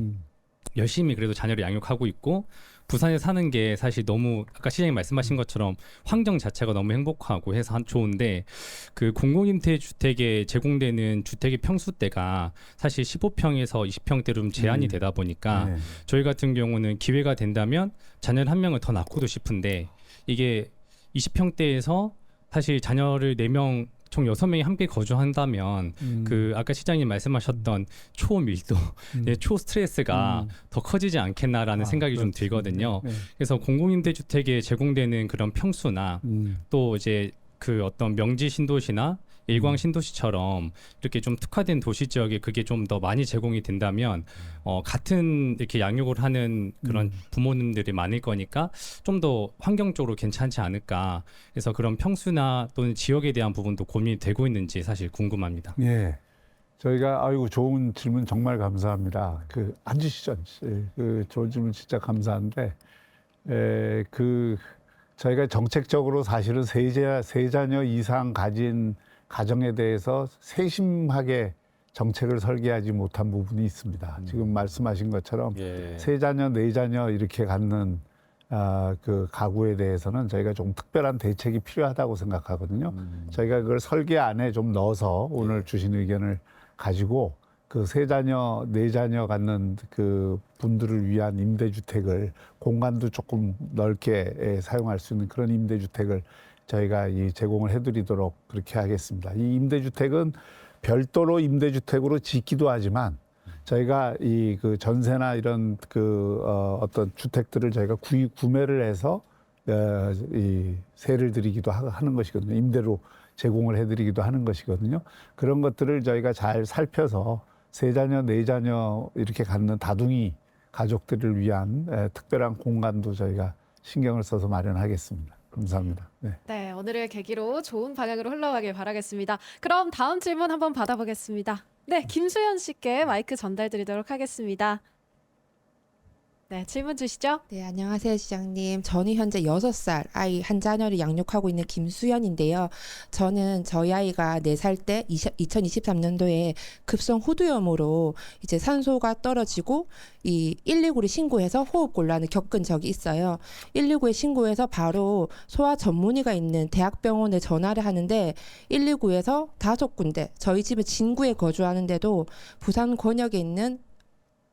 열심히 그래도 자녀를 양육하고 있고 부산에 사는 게 사실 너무 아까 시장님 말씀하신 것처럼 환경 자체가 너무 행복하고 해서 좋은데 그 공공임대주택에 제공되는 주택의 평수대가 사실 15평에서 20평대로 좀 제한이 되다 보니까 저희 같은 경우는 기회가 된다면 자녀를 한 명을 더 낳고도 싶은데 이게 20평대에서 사실 자녀를 4명 총 6명이 함께 거주한다면 그 아까 시장님 말씀하셨던 초밀도, 초스트레스가 더 커지지 않겠나라는 생각이 좀 들거든요. 그래서 공공임대주택에 제공되는 그런 평수나 또 이제 그 어떤 명지 신도시나 일광 신도시처럼 이렇게 좀 특화된 도시 지역에 그게 좀 더 많이 제공이 된다면 같은 이렇게 양육을 하는 그런 부모님들이 많을 거니까 좀 더 환경적으로 괜찮지 않을까. 그래서 그런 평수나 또는 지역에 대한 부분도 고민이 되고 있는지 사실 궁금합니다. 예. 저희가 아이고 좋은 질문 정말 감사합니다. 그 앉으시죠. 그 좋은 질문 진짜 감사한데 그 저희가 정책적으로 사실은 세 자녀 이상 가진 가정에 대해서 세심하게 정책을 설계하지 못한 부분이 있습니다. 지금 말씀하신 것처럼 세 자녀, 네 자녀 이렇게 갖는 그 가구에 대해서는 저희가 좀 특별한 대책이 필요하다고 생각하거든요. 저희가 그걸 설계 안에 좀 넣어서 오늘 주신 의견을 가지고 그 세 자녀, 네 자녀 갖는 그 분들을 위한 임대주택을 공간도 조금 넓게 사용할 수 있는 그런 임대주택을 저희가 제공을 해드리도록 그렇게 하겠습니다. 이 임대주택은 별도로 임대주택으로 짓기도 하지만 저희가 그 전세나 이런 어떤 주택들을 저희가 구매를 해서 이 세를 드리기도 하는 것이거든요. 임대로 제공을 해드리기도 하는 것이거든요. 그런 것들을 저희가 잘 살펴서 세 자녀, 네 자녀 이렇게 갖는 다둥이 가족들을 위한 특별한 공간도 저희가 신경을 써서 마련하겠습니다. 감사합니다. 네, 오늘을 계기로 좋은 방향으로 흘러가길 바라겠습니다. 그럼 다음 질문 한번 받아보겠습니다. 네, 김수현 씨께 마이크 전달드리도록 하겠습니다. 네, 질문 주시죠. 네, 안녕하세요, 시장님. 저는 현재 6살 아이 한 자녀를 양육하고 있는 김수연인데요. 저는 저희 아이가 4살 때 2023년도에 급성 후두염으로 이제 산소가 떨어지고 이 119를 신고해서 호흡곤란을 겪은 적이 있어요. 119에 신고해서 바로 소아 전문의가 있는 대학병원에 전화를 하는데 119에서 5군데, 저희 집에 진구에 거주하는데도 부산 권역에 있는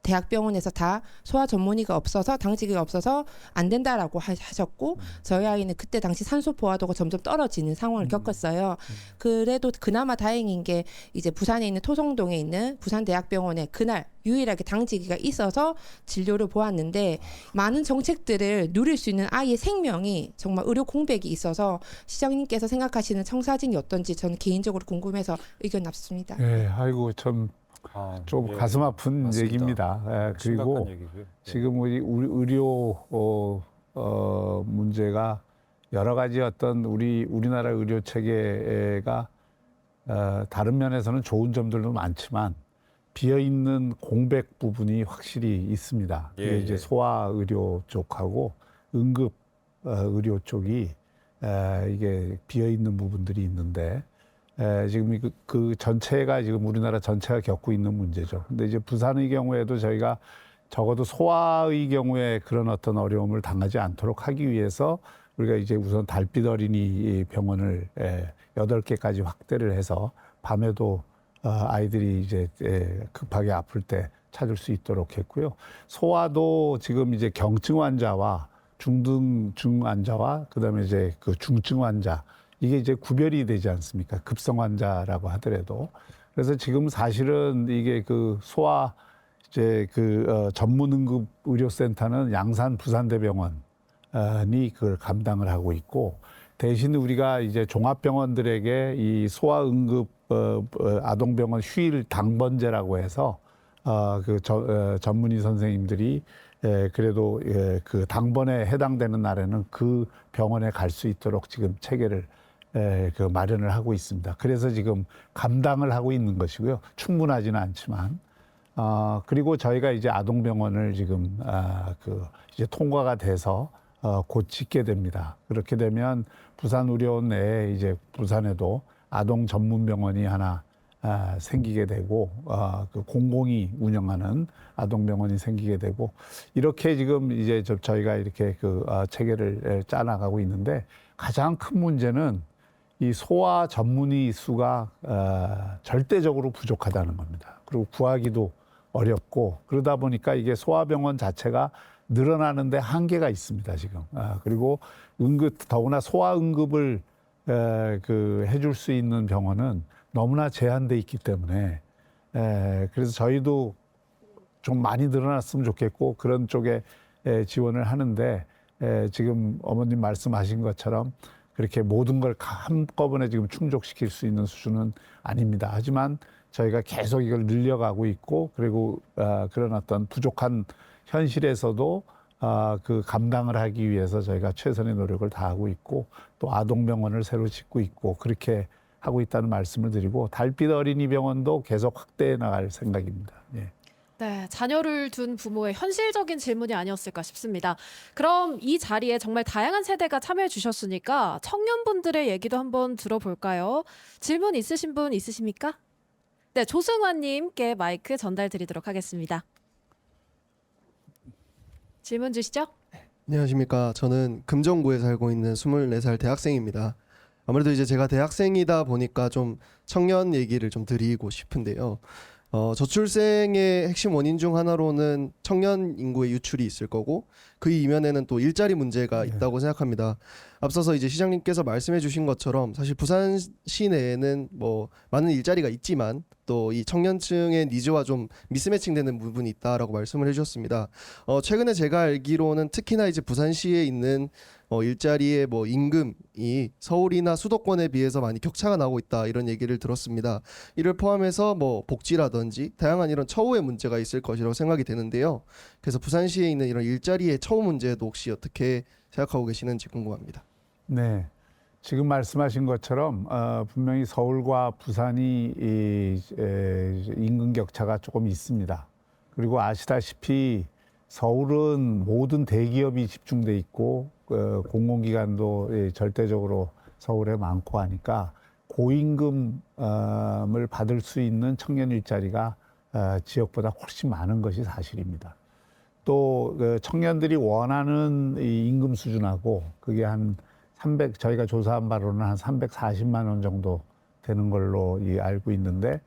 대학병원에서 다 소아 전문의가 없어서 당직이 없어서 안 된다라고 하셨고 저희 아이는 그때 당시 산소 포화도가 점점 떨어지는 상황을 겪었어요. 그래도 그나마 다행인 게 이제 부산에 있는 토성동에 있는 부산대학병원에 그날 유일하게 당직이가 있어서 진료를 보았는데 많은 정책들을 누릴 수 있는 아이의 생명이 정말 의료 공백이 있어서 시장님께서 생각하시는 청사진이 어떤지 저는 개인적으로 궁금해서 의견 납습니다. 네, 아이고 참 좀 예. 가슴 아픈 맞습니다. 얘기입니다. 예, 그리고 심각한 얘기고요. 예. 지금 우리 의료 문제가 여러 가지 어떤 우리나라 의료 체계가 다른 면에서는 좋은 점들도 많지만 비어 있는 공백 부분이 확실히 있습니다. 예, 이게 이제 예. 소아 의료 쪽하고 응급 의료 쪽이 이게 비어 있는 부분들이 있는데 지금 그 전체가 지금 우리나라 전체가 겪고 있는 문제죠. 근데 이제 부산의 경우에도 저희가 적어도 소아의 경우에 그런 어떤 어려움을 당하지 않도록 하기 위해서 우리가 이제 우선 달빛 어린이 병원을 8개까지 확대를 해서 밤에도 아이들이 이제 급하게 아플 때 찾을 수 있도록 했고요. 소아도 지금 이제 경증 환자와 중등 환자와 그다음에 이제 그 중증 환자 이게 이제 구별이 되지 않습니까? 급성 환자라고 하더라도. 그래서 지금 사실은 이게 그 소아 이제 전문 응급 의료센터는 양산 부산대병원이 그걸 감당을 하고 있고 대신 우리가 이제 종합병원들에게 이 소아 응급 아동병원 휴일 당번제라고 해서 전문의 선생님들이 그래도 그 당번에 해당되는 날에는 그 병원에 갈 수 있도록 지금 체계를 마련을 하고 있습니다. 그래서 지금 감당을 하고 있는 것이고요. 충분하지는 않지만 그리고 저희가 이제 아동병원을 지금 이제 통과가 돼서 곧 짓게 됩니다. 그렇게 되면 부산의료원 내에 이제 부산에도 아동 전문병원이 하나 생기게 되고 그 공공이 운영하는 아동병원이 생기게 되고 이렇게 지금 이제 저희가 이렇게 체계를 짜나가고 있는데 가장 큰 문제는 이 소아 전문의 수가 절대적으로 부족하다는 겁니다. 그리고 구하기도 어렵고 그러다 보니까 이게 소아병원 자체가 늘어나는데 한계가 있습니다 지금. 그리고 더구나 소아 응급을 해줄 수 있는 병원은 너무나 제한돼 있기 때문에 그래서 저희도 좀 많이 늘어났으면 좋겠고 그런 쪽에 지원을 하는데 지금 어머님 말씀하신 것처럼 그렇게 모든 걸 한꺼번에 지금 충족시킬 수 있는 수준은 아닙니다. 하지만 저희가 계속 이걸 늘려가고 있고 그리고 그런 어떤 부족한 현실에서도 그 감당을 하기 위해서 저희가 최선의 노력을 다하고 있고 또 아동병원을 새로 짓고 있고 그렇게 하고 있다는 말씀을 드리고 달빛 어린이 병원도 계속 확대해 나갈 생각입니다. 예. 네, 자녀를 둔 부모의 현실적인 질문이 아니었을까 싶습니다. 그럼 이 자리에 정말 다양한 세대가 참여해 주셨으니까 청년분들의 얘기도 한번 들어볼까요? 질문 있으신 분 있으십니까? 네, 조승환님께 마이크 전달 드리도록 하겠습니다. 질문 주시죠. 안녕하십니까. 저는 금정구에 살고 있는 24살 대학생입니다. 아무래도 이제 제가 대학생이다 보니까 좀 청년 얘기를 좀 드리고 싶은데요. 저출생의 핵심 원인 중 하나로는 청년 인구의 유출이 있을 거고 그 이면에는 또 일자리 문제가 있다고 생각합니다. 앞서서 이제 시장님께서 말씀해 주신 것처럼 사실 부산 시내에는 뭐 많은 일자리가 있지만 또 이 청년층의 니즈와 좀 미스매칭되는 부분이 있다라고 말씀을 해주셨습니다. 최근에 제가 알기로는 특히나 이제 부산시에 있는 일자리의 뭐 임금이 서울이나 수도권에 비해서 많이 격차가 나고 있다 이런 얘기를 들었습니다. 이를 포함해서 뭐 복지라든지 다양한 이런 처우의 문제가 있을 것이라고 생각이 되는데요. 그래서 부산시에 있는 이런 일자리의 처우 문제도 혹시 어떻게 생각하고 계시는지 궁금합니다. 네, 지금 말씀하신 것처럼 분명히 서울과 부산이 임금 격차가 조금 있습니다. 그리고 아시다시피 서울은 모든 대기업이 집중돼 있고 공공기관도 절대적으로 서울에 많고 하니까 고임금을 받을 수 있는 청년 일자리가 지역보다 훨씬 많은 것이 사실입니다. 또 청년들이 원하는 이 임금 수준하고 그게 한 저희가 조사한 바로는 한 340만 원 정도 되는 걸로 알고 있는데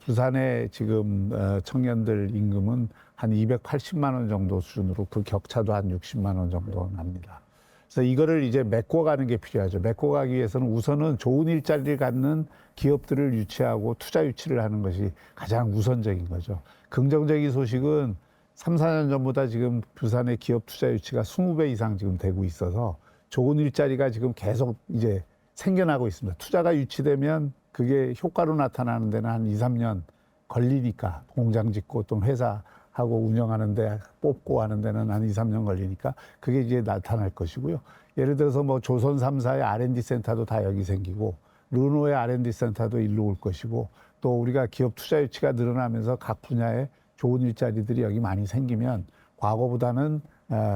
부산의 지금 청년들 임금은 한 280만 원 정도 수준으로 그 격차도 한 60만 원 정도 납니다. 그래서 이거를 이제 메꿔가는 게 필요하죠. 메꿔가기 위해서는 우선은 좋은 일자리를 갖는 기업들을 유치하고 투자 유치를 하는 것이 가장 우선적인 거죠. 긍정적인 소식은 3, 4년 전보다 지금 부산의 기업 투자 유치가 20배 이상 지금 되고 있어서 좋은 일자리가 지금 계속 이제 생겨나고 있습니다. 투자가 유치되면 그게 효과로 나타나는 데는 한 2, 3년 걸리니까 공장 짓고 또 회사하고 운영하는데 뽑고 하는 데는 한 2, 3년 걸리니까 그게 이제 나타날 것이고요. 예를 들어서 뭐 조선 3사의 R&D 센터도 다 여기 생기고 르노의 R&D 센터도 일로 올 것이고 또 우리가 기업 투자 유치가 늘어나면서 각 분야에 좋은 일자리들이 여기 많이 생기면 과거보다는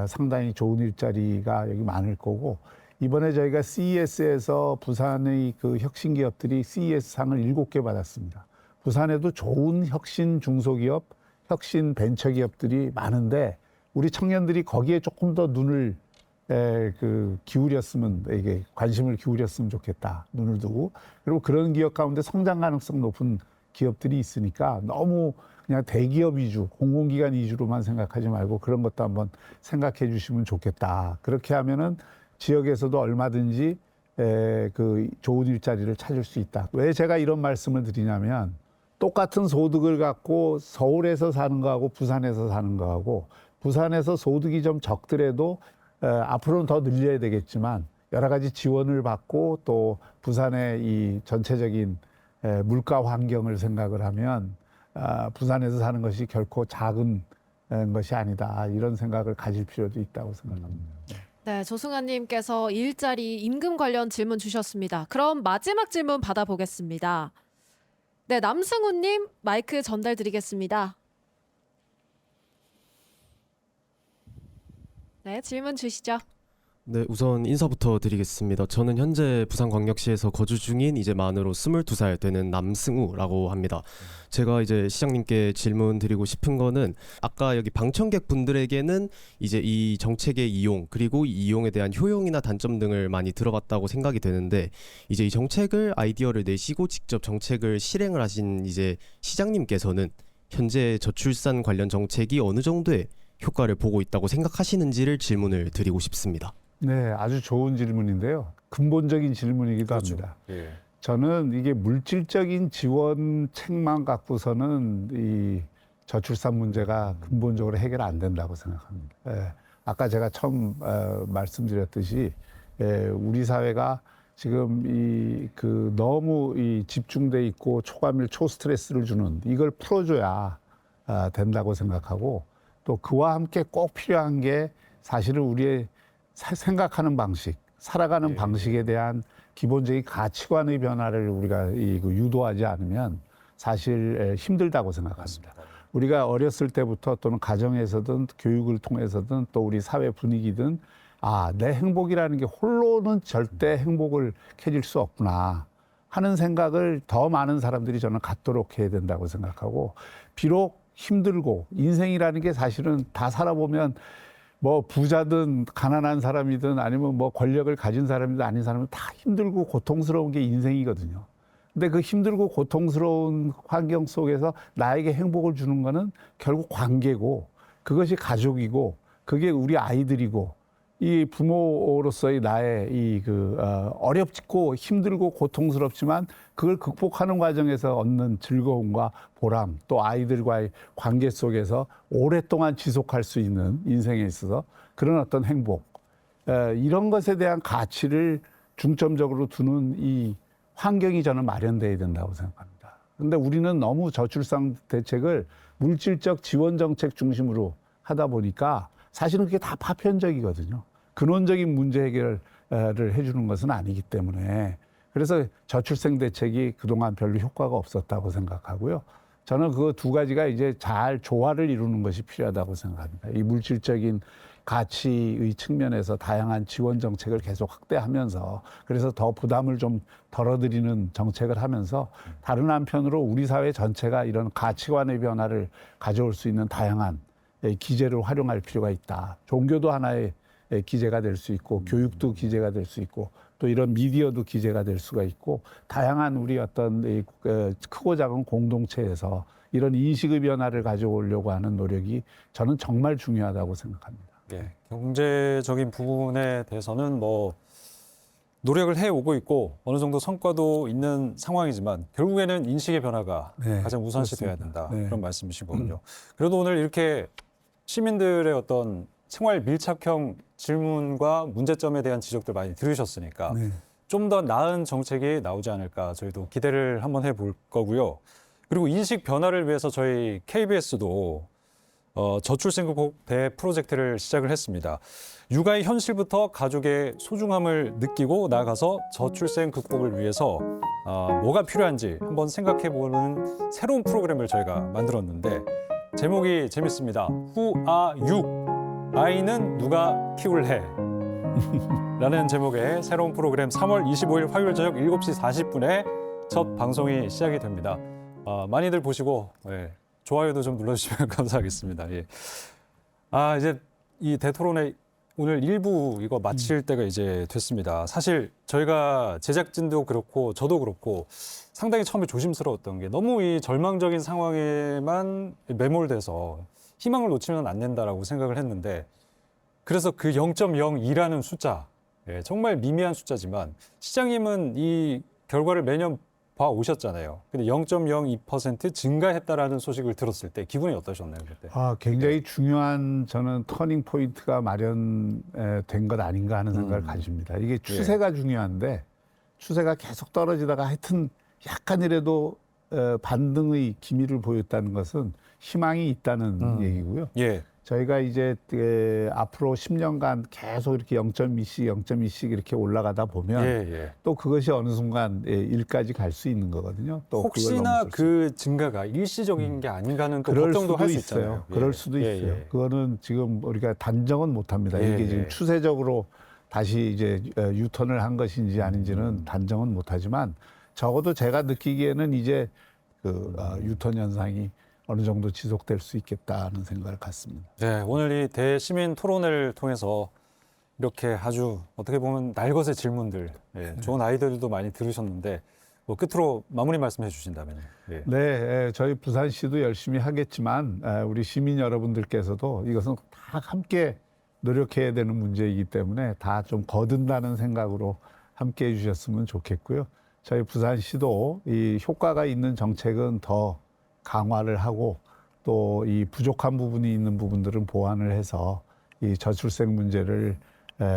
상당히 좋은 일자리가 여기 많을 거고 이번에 저희가 CES에서 부산의 그 혁신 기업들이 CES 상을 7개 받았습니다. 부산에도 좋은 혁신 중소기업, 혁신 벤처 기업들이 많은데 우리 청년들이 거기에 조금 더 눈을 기울였으면 이게 관심을 기울였으면 좋겠다. 눈을 두고 그리고 그런 기업 가운데 성장 가능성 높은 기업들이 있으니까 너무 그냥 대기업 위주, 공공기관 위주로만 생각하지 말고 그런 것도 한번 생각해 주시면 좋겠다. 그렇게 하면은 지역에서도 얼마든지 그 좋은 일자리를 찾을 수 있다. 왜 제가 이런 말씀을 드리냐면 똑같은 소득을 갖고 서울에서 사는 거하고 부산에서 사는 거하고 부산에서 소득이 좀 적더라도 앞으로는 더 늘려야 되겠지만 여러 가지 지원을 받고 또 부산의 이 전체적인 물가 환경을 생각을 하면 부산에서 사는 것이 결코 작은 것이 아니다. 이런 생각을 가질 필요도 있다고 생각합니다. 네, 조승아님께서 일자리, 임금 관련 질문 주셨습니다. 그럼 마지막 질문 받아보겠습니다. 네, 남승우님 마이크 전달드리겠습니다. 네, 질문 주시죠. 네, 우선 인사부터 드리겠습니다. 저는 현재 부산광역시에서 거주 중인 이제 만으로 22살 되는 남승우라고 합니다. 제가 이제 시장님께 질문 드리고 싶은 거는 아까 여기 방청객 분들에게는 이제 이 정책의 이용 그리고 이 이용에 대한 효용이나 단점 등을 많이 들어봤다고 생각이 되는데 이제 이 정책을 아이디어를 내시고 직접 정책을 실행을 하신 이제 시장님께서는 현재 저출산 관련 정책이 어느 정도의 효과를 보고 있다고 생각하시는지를 질문을 드리고 싶습니다. 네, 아주 좋은 질문인데요. 근본적인 질문이기도 합니다. 예. 저는 이게 물질적인 지원책만 갖고서는 이 저출산 문제가 근본적으로 해결 안 된다고 생각합니다. 아까 제가 처음 말씀드렸듯이 우리 사회가 지금 너무 집중돼 있고 초감일 초스트레스를 주는 이걸 풀어줘야 된다고 생각하고 또 그와 함께 꼭 필요한 게 사실은 우리의 생각하는 방식, 살아가는 방식에 대한 기본적인 가치관의 변화를 우리가 유도하지 않으면 사실 힘들다고 생각합니다. 우리가 어렸을 때부터 또는 가정에서든 교육을 통해서든 또 우리 사회 분위기든 내 행복이라는 게 홀로는 절대 행복을 캐질 수 없구나 하는 생각을 더 많은 사람들이 저는 갖도록 해야 된다고 생각하고 비록 힘들고 인생이라는 게 사실은 다 살아보면 뭐 부자든 가난한 사람이든 아니면 뭐 권력을 가진 사람이든 아닌 사람은 다 힘들고 고통스러운 게 인생이거든요. 근데 그 힘들고 고통스러운 환경 속에서 나에게 행복을 주는 거는 결국 관계고 그것이 가족이고 그게 우리 아이들이고 이 부모로서의 나의 어렵고 힘들고 고통스럽지만 그걸 극복하는 과정에서 얻는 즐거움과 보람 또 아이들과의 관계 속에서 오랫동안 지속할 수 있는 인생에 있어서 그런 어떤 행복 이런 것에 대한 가치를 중점적으로 두는 이 환경이 저는 마련돼야 된다고 생각합니다. 그런데 우리는 너무 저출산 대책을 물질적 지원 정책 중심으로 하다 보니까 사실은 그게 다 파편적이거든요. 근원적인 문제 해결을 해주는 것은 아니기 때문에 그래서 저출생 대책이 그동안 별로 효과가 없었다고 생각하고요. 저는 그 두 가지가 이제 잘 조화를 이루는 것이 필요하다고 생각합니다. 이 물질적인 가치의 측면에서 다양한 지원 정책을 계속 확대하면서 그래서 더 부담을 좀 덜어드리는 정책을 하면서 다른 한편으로 우리 사회 전체가 이런 가치관의 변화를 가져올 수 있는 다양한 기제를 활용할 필요가 있다. 종교도 하나의 기제가 될 수 있고 교육도 기제가 될 수 있고 또 이런 미디어도 기제가 될 수가 있고 다양한 우리 어떤 크고 작은 공동체에서 이런 인식의 변화를 가져오려고 하는 노력이 저는 정말 중요하다고 생각합니다. 예, 경제적인 부분에 대해서는 뭐 노력을 해오고 있고 어느 정도 성과도 있는 상황이지만 결국에는 인식의 변화가 가장 우선시돼야 된다. 그런 말씀이신 거군요. 그래도 오늘 이렇게 시민들의 어떤 생활 밀착형 질문과 문제점에 대한 지적들 많이 들으셨으니까 좀 더 나은 정책이 나오지 않을까 저희도 기대를 한번 해볼 거고요. 그리고 인식 변화를 위해서 저희 KBS도 저출생국 대 프로젝트를 시작을 했습니다. 육아의 현실부터 가족의 소중함을 느끼고 나아가서 저출생 극복을 위해서 뭐가 필요한지 한번 생각해보는 새로운 프로그램을 저희가 만들었는데 제목이 재밌습니다. 후아육, 아이는 누가 키울래? 라는 제목의 새로운 프로그램 3월 25일 화요일 저녁 7시 40분에 첫 방송이 시작이 됩니다. 많이들 보시고 좋아요도 좀 눌러주시면 감사하겠습니다. 예. 이제 이 대토론회 오늘 1부 이거 마칠 때가 이제 됐습니다. 사실 저희가 제작진도 그렇고 저도 그렇고 상당히 처음에 조심스러웠던 게 너무 이 절망적인 상황에만 매몰돼서 희망을 놓치면 안 된다라고 생각을 했는데 그래서 그 0.02라는 숫자, 정말 미미한 숫자지만 시장님은 이 결과를 매년 봐오셨잖아요. 근데 0.02% 증가했다라는 소식을 들었을 때 기분이 어떠셨나요, 그때? 굉장히 중요한 저는 터닝 포인트가 마련된 것 아닌가 하는 생각을 가집니다. 이게 추세가 중요한데 추세가 계속 떨어지다가 하여튼 약간이라도 반등의 기미를 보였다는 것은 희망이 있다는 얘기고요. 저희가 이제 앞으로 10년간 계속 이렇게 0.2씩 이렇게 올라가다 보면 또 그것이 어느 순간 1까지 갈 수 있는 거거든요. 또 혹시나 그 증가가 일시적인 게 아닌가는 또 걱정도 할 수 있잖아요. 그럴 수도 있어요. 그거는 지금 우리가 단정은 못합니다. 이게 지금 추세적으로 다시 이제 유턴을 한 것인지 아닌지는 단정은 못하지만 적어도 제가 느끼기에는 이제 그 유턴 현상이 어느 정도 지속될 수 있겠다는 생각을 갖습니다. 네, 오늘 이 대시민 토론회를 통해서 이렇게 아주 어떻게 보면 날것의 질문들, 좋은 아이디어들도 많이 들으셨는데 뭐 끝으로 마무리 말씀해 주신다면요. 네, 저희 부산시도 열심히 하겠지만 우리 시민 여러분들께서도 이것은 다 함께 노력해야 되는 문제이기 때문에 다 좀 거둔다는 생각으로 함께 해주셨으면 좋겠고요. 저희 부산시도 이 효과가 있는 정책은 더 강화를 하고 또 이 부족한 부분이 있는 부분들은 보완을 해서 이 저출생 문제를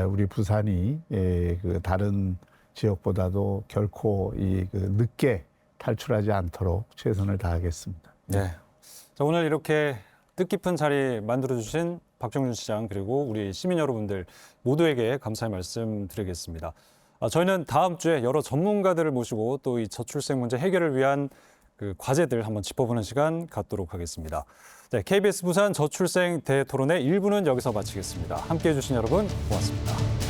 우리 부산이 그 다른 지역보다도 결코 그 늦게 탈출하지 않도록 최선을 다하겠습니다. 네. 자, 오늘 이렇게 뜻깊은 자리 만들어주신 박정준 시장 그리고 우리 시민 여러분들 모두에게 감사의 말씀 드리겠습니다. 저희는 다음 주에 여러 전문가들을 모시고 또 이 저출생 문제 해결을 위한 그 과제들 한번 짚어보는 시간 갖도록 하겠습니다. 네, KBS 부산 저출생 대토론회 1부는 여기서 마치겠습니다. 함께해 주신 여러분 고맙습니다.